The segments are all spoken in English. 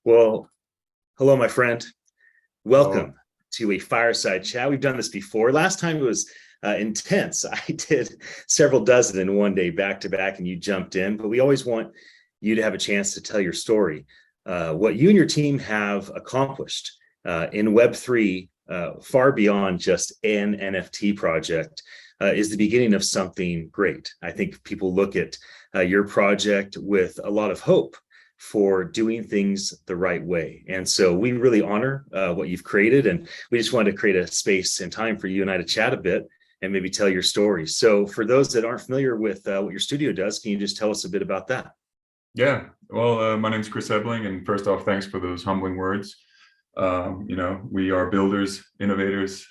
Well, hello, my friend. Hello. Welcome to a fireside chat. We've done this before. Last time it was intense. I did several dozen in one day, back to back, and you jumped in. But we always want you to have a chance to tell your story, what you and your team have accomplished in Web3, far beyond just an NFT project, is the beginning of something great. I think people look at your project with a lot of hope for doing things the right way. And so we really honor what you've created. And we just wanted to create a space and time for you and I to chat a bit and maybe tell your story. So for those that aren't familiar with what your studio does, can you just tell us a bit about that? Yeah, well, my name's Chris Ebeling, and first off, thanks for those humbling words. We are builders, innovators,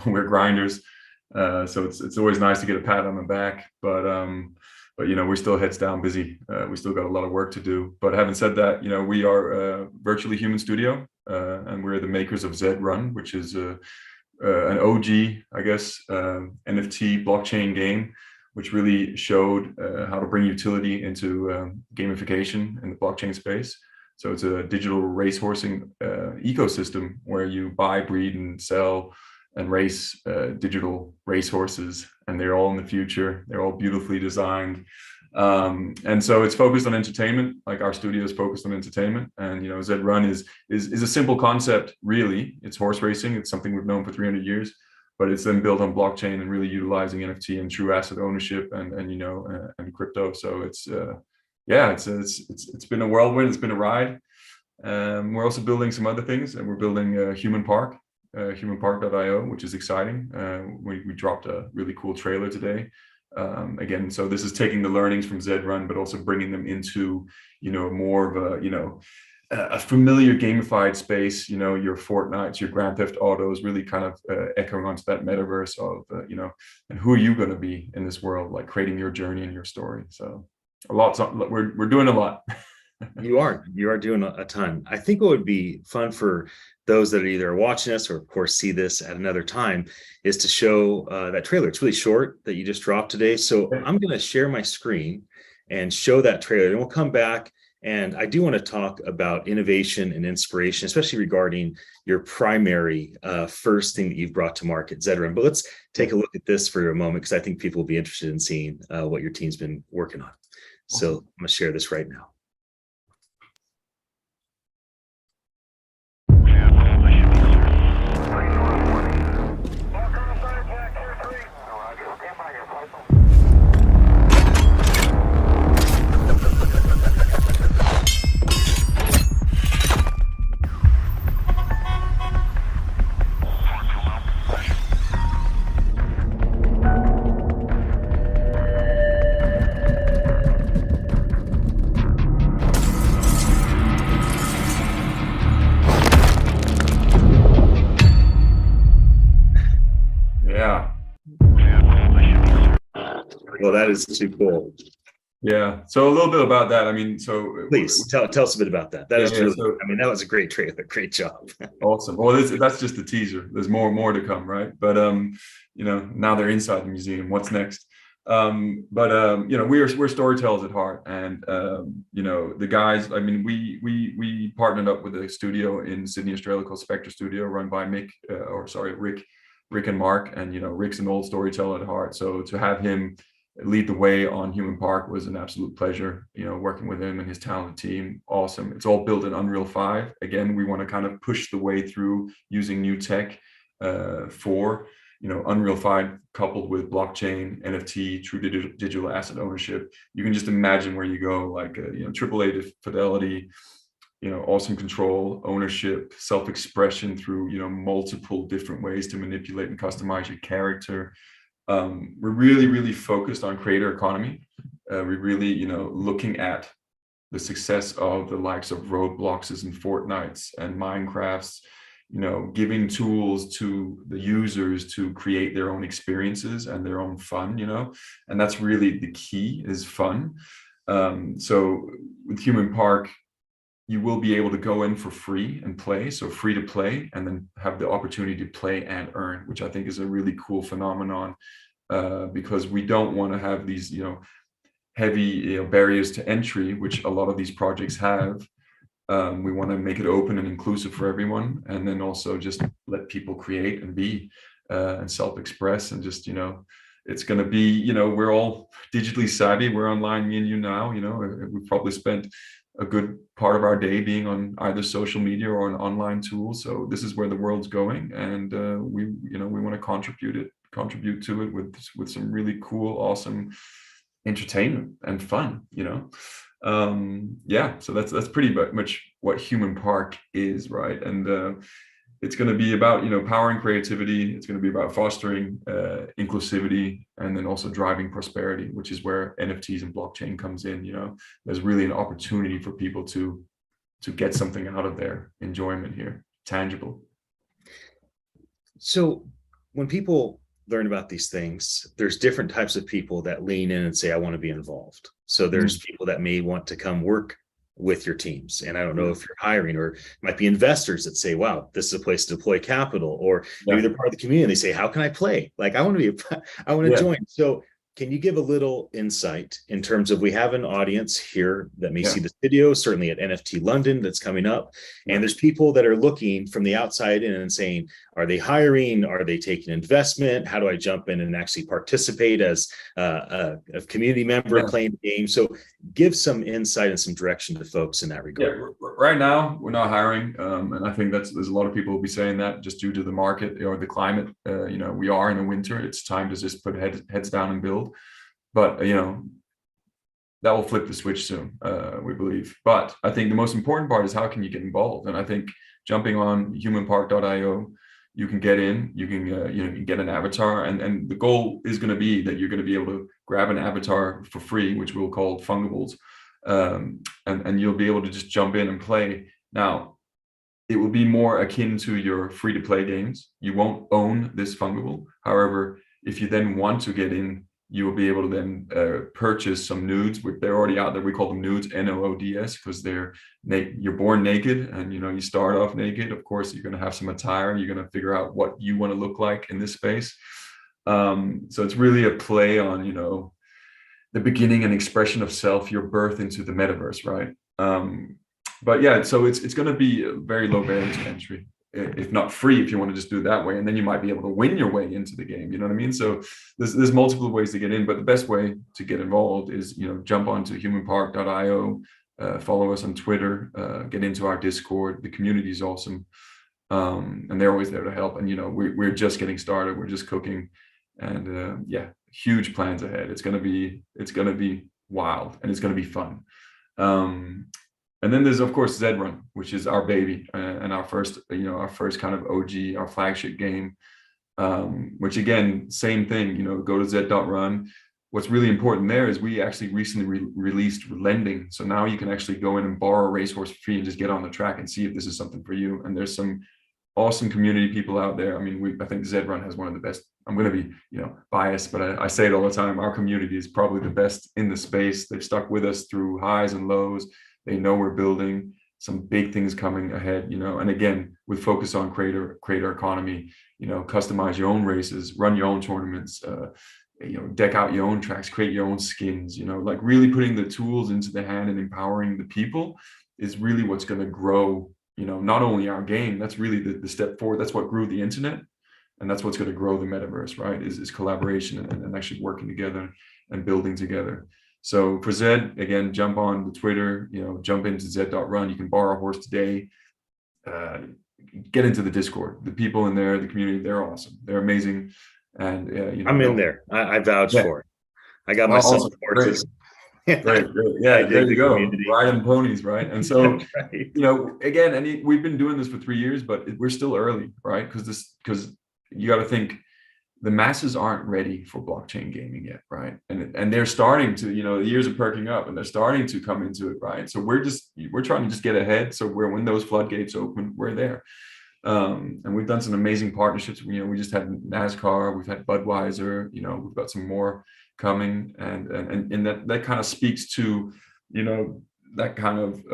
we're grinders, so it's always nice to get a pat on the back. But we're still heads down, busy. We still got a lot of work to do. But having said that, we are a virtually human studio, and we're the makers of Zed Run, which is an OG, I guess, NFT blockchain game, which really showed how to bring utility into gamification in the blockchain space. So it's a digital racehorsing ecosystem where you buy, breed, and sell and race digital racehorses, and they're all in the future. They're all beautifully designed. And so it's focused on entertainment, like our studio is focused on entertainment. And Zed Run is a simple concept, really. It's horse racing. It's something we've known for 300 years. But it's then built on blockchain and really utilizing NFT and true asset ownership and crypto. So it's been a whirlwind. It's been a ride. We're also building some other things, and we're building Human Park, humanpark.io, which is exciting. We dropped a really cool trailer today. Again, so this is taking the learnings from Zed Run, but also bringing them into more of a familiar gamified space, your Fortnites, your Grand Theft Autos, really kind of echoing onto that metaverse of, and who are you going to be in this world, like creating your journey and your story. So we're doing a lot. You are doing a ton. I think what would be fun for those that are either watching us or of course see this at another time is to show that trailer. It's really short that you just dropped today. So I'm going to share my screen and show that trailer, and we'll come back. And I do want to talk about innovation and inspiration, especially regarding your primary first thing that you've brought to market, Zed Run. But let's take a look at this for a moment, because I think people will be interested in seeing what your team's been working on. So I'm going to share this right now. Well, that is too cool. Yeah. So a little bit about that. I mean, so please tell us a bit about that. That is really, that was a great trailer. Great job. Awesome. Well, that's just a teaser. There's more to come, right? But now they're inside the museum. What's next? We're storytellers at heart, and the guys. I mean, we partnered up with a studio in Sydney, Australia called Spectre Studio, run by Rick and Mark, and Rick's an old storyteller at heart. So to have him lead the way on Human Park was an absolute pleasure. Working with him and his talented team, awesome. It's all built in Unreal 5. Again, we want to kind of push the way through using new tech for Unreal 5 coupled with blockchain, NFT, true digital asset ownership. You can just imagine where you go, like AAA fidelity, awesome control, ownership, self-expression through multiple different ways to manipulate and customize your character. We're really focused on creator economy. We're really looking at the success of the likes of Robloxes and Fortnites and Minecrafts, giving tools to the users to create their own experiences and their own fun, and that's really the key, is fun. So with Human Park, you will be able to go in for free and play, so free to play, and then have the opportunity to play and earn, which I think is a really cool phenomenon, because we don't want to have these, heavy barriers to entry, which a lot of these projects have. We want to make it open and inclusive for everyone, and then also just let people create and be and self-express, and just, it's going to be, we're all digitally savvy. We're online, me and you now. We've probably spent a good part of our day being on either social media or an online tool. So this is where the world's going, and we want to contribute to it with some really cool, awesome entertainment and fun. So that's pretty much what Human Park is, right? And it's going to be about powering creativity. It's going to be about fostering inclusivity, and then also driving prosperity, which is where NFTs and blockchain comes in. There's really an opportunity for people to get something out of their enjoyment here, tangible. So when people learn about these things, there's different types of people that lean in and say, I want to be involved. So there's people that may want to come work with your teams. And I don't know if you're hiring, or it might be investors that say, wow, this is a place to deploy capital, or maybe they're part of the community and they say, how can I play? Like, I want to join. So can you give a little insight in terms of, we have an audience here that may see this video, certainly at NFT.London that's coming up. And there's people that are looking from the outside in and saying, are they hiring? Are they taking investment? How do I jump in and actually participate as a community member playing the game? So give some insight and some direction to folks in that regard. Yeah, right now we're not hiring. And I think there's a lot of people will be saying that just due to the market or the climate. We are in the winter. It's time to just put heads down and build. But that will flip the switch soon, we believe. But I think the most important part is, how can you get involved? And I think jumping on humanpark.io, you can get in, you can get an avatar, and the goal is going to be that you're going to be able to grab an avatar for free, which we'll call fungibles, and you'll be able to just jump in and play. Now, it will be more akin to your free-to-play games. You won't own this fungible. However, if you then want to get in, you will be able to then purchase some nudes. They're already out there. We call them nudes, NOODS, because you're born naked, and you start off naked. Of course, you're going to have some attire. You're going to figure out what you want to look like in this space. So it's really a play on the beginning and expression of self, your birth into the metaverse, right? But yeah, so it's going to be a very low barrier to entry, if not free, if you want to just do it that way. And then you might be able to win your way into the game. You know what I mean? So there's multiple ways to get in, but the best way to get involved is, jump onto humanpark.io, follow us on Twitter, get into our Discord. The community is awesome. And they're always there to help. And, we're just getting started. We're just cooking, and huge plans ahead. It's going to be wild, and it's going to be fun. And then there's, of course, Zed Run, which is our baby, and our first kind of OG, our flagship game, which again, same thing, go to Zed.Run. What's really important there is we actually recently released lending. So now you can actually go in and borrow a racehorse free and just get on the track and see if this is something for you. And there's some awesome community people out there. I mean, I think Zed Run has one of the best. I'm going to be, biased, but I say it all the time. Our community is probably the best in the space. They've stuck with us through highs and lows. They know we're building some big things coming ahead, and again, with focus on creator economy, customize your own races, run your own tournaments, deck out your own tracks, create your own skins, like really putting the tools into the hand and empowering the people is really what's going to grow, not only our game. That's really the step forward. That's what grew the internet, and that's what's going to grow the metaverse, right? Is collaboration and actually working together and building together. So for Zed, again, jump on the Twitter, jump into Zed.Run. You can borrow a horse today. Get into the Discord. The people in there, the community, they're awesome. They're amazing. And I'm in there. I vouch for it. I got my son horses. Great. Yeah, there you go. Riding ponies, right? And so, again, and we've been doing this for 3 years, but we're still early, right? Because you got to think, the masses aren't ready for blockchain gaming yet, right? And they're starting to, the years are perking up, and they're starting to come into it, right? So we're trying to just get ahead. So when those floodgates open, we're there. And we've done some amazing partnerships. We just had NASCAR, we've had Budweiser, we've got some more coming, and that kind of speaks to, that kind of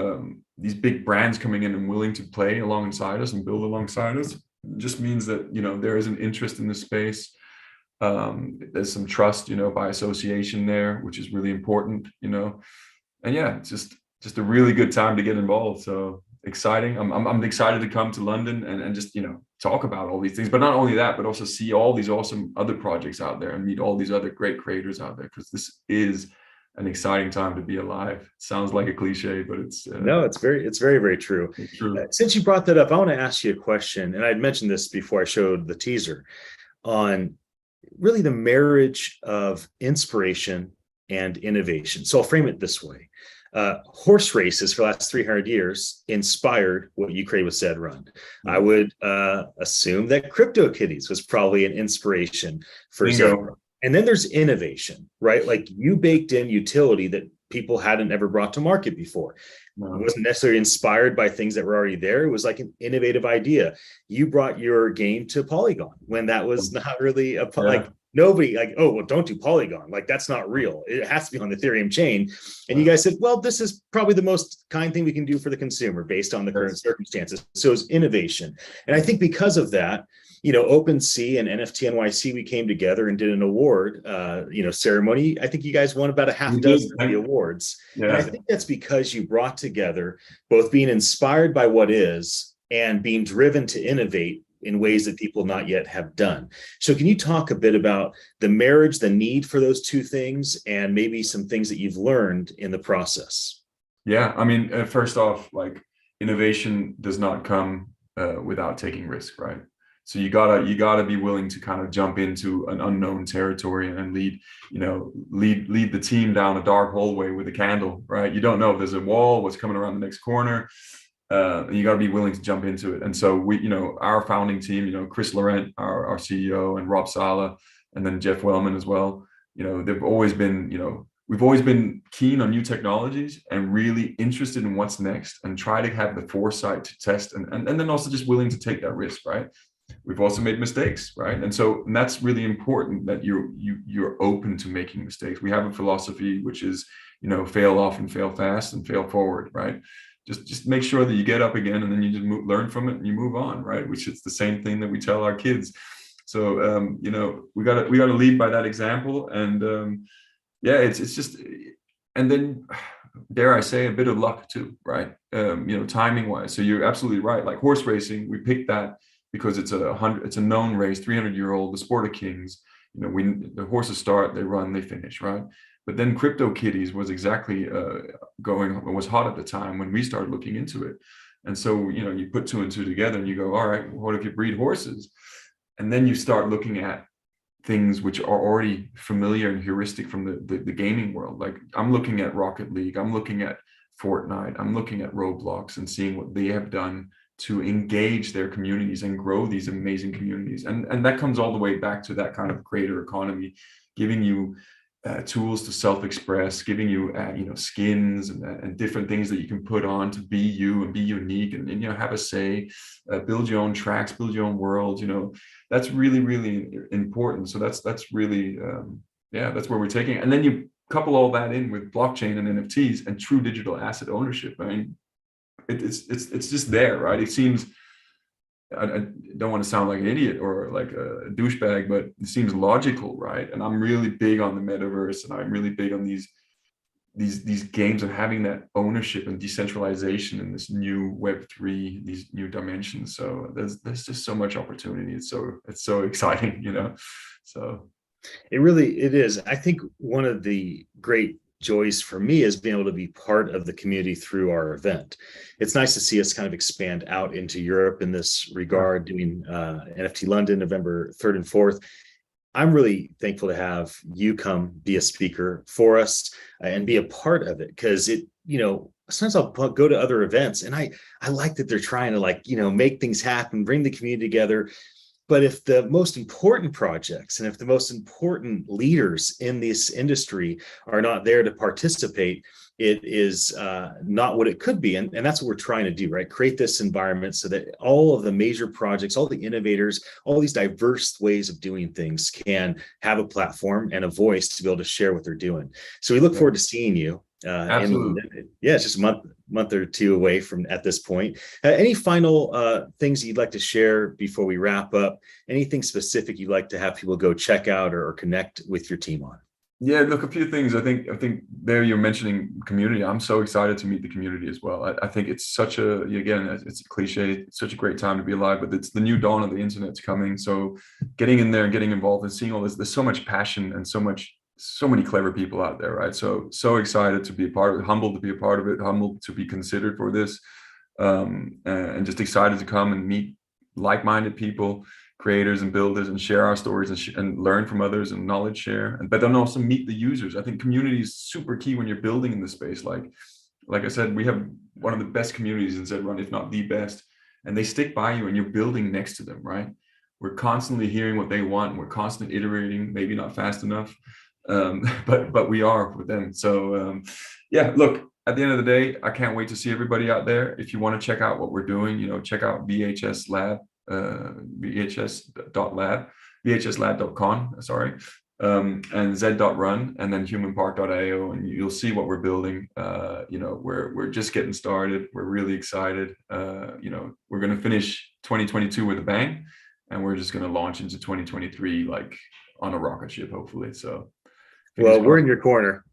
these big brands coming in and willing to play alongside us and build alongside us. It just means that there is an interest in the space. There's some trust, by association there, which is really important. And yeah, it's just just a really good time to get involved. So exciting. I'm excited to come to London and just, you know, talk about all these things, but not only that, but also see all these awesome other projects out there and meet all these other great creators out there, because this is an exciting time to be alive. Sounds like a cliche, but it's no, it's very, very true. true. Since you brought that up, I want to ask you a question, and I'd mentioned this before I showed the teaser on really the marriage of inspiration and innovation. So I'll frame it this way. Horse races for the last 300 years inspired what you created with Zed Run. I would assume that CryptoKitties was probably an inspiration for Zed Run. And then there's innovation, right? Like you baked in utility that people hadn't ever brought to market before. It wasn't necessarily inspired by things that were already there. It was like an innovative idea. You brought your game to Polygon when that was not really like nobody like, oh, well, don't do Polygon. Like that's not real. It has to be on the Ethereum chain. And you guys said, well, this is probably the most kind thing we can do for the consumer based on the current circumstances. So it's innovation. And I think because of that, you know, OpenSea and NFT NYC, we came together and did an award, ceremony. I think you guys won about a half dozen of the awards. Yeah. And I think that's because you brought together both being inspired by what is and being driven to innovate in ways that people not yet have done. So can you talk a bit about the marriage, the need for those two things, and maybe some things that you've learned in the process? Yeah, I mean, first off, like innovation does not come without taking risk, right? So you gotta be willing to kind of jump into an unknown territory and lead the team down a dark hallway with a candle, right? You don't know if there's a wall, what's coming around the next corner. And you got to be willing to jump into it. And so we, you know, our founding team, Chris Laurent, our CEO, and Rob Sala, and then Jeff Wellman as well. They've always been, we've always been keen on new technologies and really interested in what's next, and try to have the foresight to test and then also just willing to take that risk, right? We've also made mistakes, right? And that's really important, that you're open to making mistakes. We have a philosophy which is, fail often, fail fast, and fail forward, right? Just make sure that you get up again, and then you just learn from it and you move on, right? Which is the same thing that we tell our kids. So we gotta lead by that example, and it's just, and then dare I say, a bit of luck too, right? Timing wise. So you're absolutely right. Like horse racing, we picked that because it's a known race, 300-year-old, the sport of kings. The horses start, they run, they finish, right? But then CryptoKitties was exactly was hot at the time when we started looking into it. And so, you put two and two together and you go, all right, what if you breed horses? And then you start looking at things which are already familiar and heuristic from the gaming world. Like I'm looking at Rocket League, I'm looking at Fortnite, I'm looking at Roblox and seeing what they have done to engage their communities and grow these amazing communities. And that comes all the way back to that kind of creator economy, giving you tools to self-express, giving you skins and different things that you can put on to be you and be unique and have a say, build your own tracks, build your own world. That's really, really important. So that's really that's where we're taking it. And then you couple all that in with blockchain and NFTs and true digital asset ownership. I mean, it's just there, right? It seems, I don't want to sound like an idiot or like a douchebag, but it seems logical, right? And I'm really big on the metaverse, and I'm really big on these games and having that ownership and decentralization in this new Web3, these new dimensions. So there's just so much opportunity. It's so exciting, So it is. I think one of the great joys for me is being able to be part of the community through our event. It's nice to see us kind of expand out into Europe in this regard, doing NFT.London November 3rd and 4th. I'm really thankful to have you come be a speaker for us and be a part of it, because sometimes I'll go to other events and I like that they're trying to make things happen, bring the community together. But if the most important projects and if the most important leaders in this industry are not there to participate, it is not what it could be. And that's what we're trying to do, right? Create this environment so that all of the major projects, all the innovators, all these diverse ways of doing things can have a platform and a voice to be able to share what they're doing. So we look forward to seeing you. Absolutely. It's just a month or two away from at this point. Any final things you'd like to share before we wrap up? Anything specific you'd like to have people go check out or connect with your team on? Yeah, look, a few things. I think there you're mentioning community. I'm so excited to meet the community as well. I think it's such a, again, it's a cliche, it's such a great time to be alive, but it's the new dawn of the internet's coming. So getting in there and getting involved and seeing all this, there's so much passion and so many clever people out there, right? So excited to be a part of it, humbled to be a part of it, humbled to be considered for this, and just excited to come and meet like-minded people, creators and builders, and share our stories and learn from others and knowledge share, but then also meet the users. I think community is super key when you're building in the space. Like I said, we have one of the best communities in Zed Run, if not the best, and they stick by you and you're building next to them, right? We're constantly hearing what they want. We're constantly iterating, maybe not fast enough, but we are with them. So yeah, look, at the end of the day, I can't wait to see everybody out there. If you want to check out what we're doing, check out VHS Lab, VHS.lab, VHSlab.com, sorry, and Z.Run, and then humanpark.io, and you'll see what we're building. We're just getting started. We're really excited. We're going to finish 2022 with a bang, and we're just going to launch into 2023 like on a rocket ship, hopefully. So, well, we're in your corner,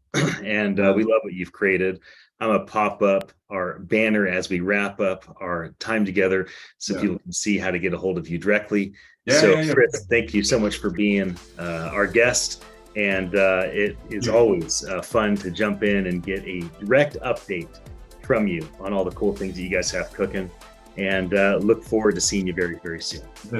and we love what you've created. I'm gonna pop up our banner as we wrap up our time together, so people can see how to get a hold of you directly. Fritz, thank you so much for being our guest, and it is always fun to jump in and get a direct update from you on all the cool things that you guys have cooking, and look forward to seeing you very, very soon.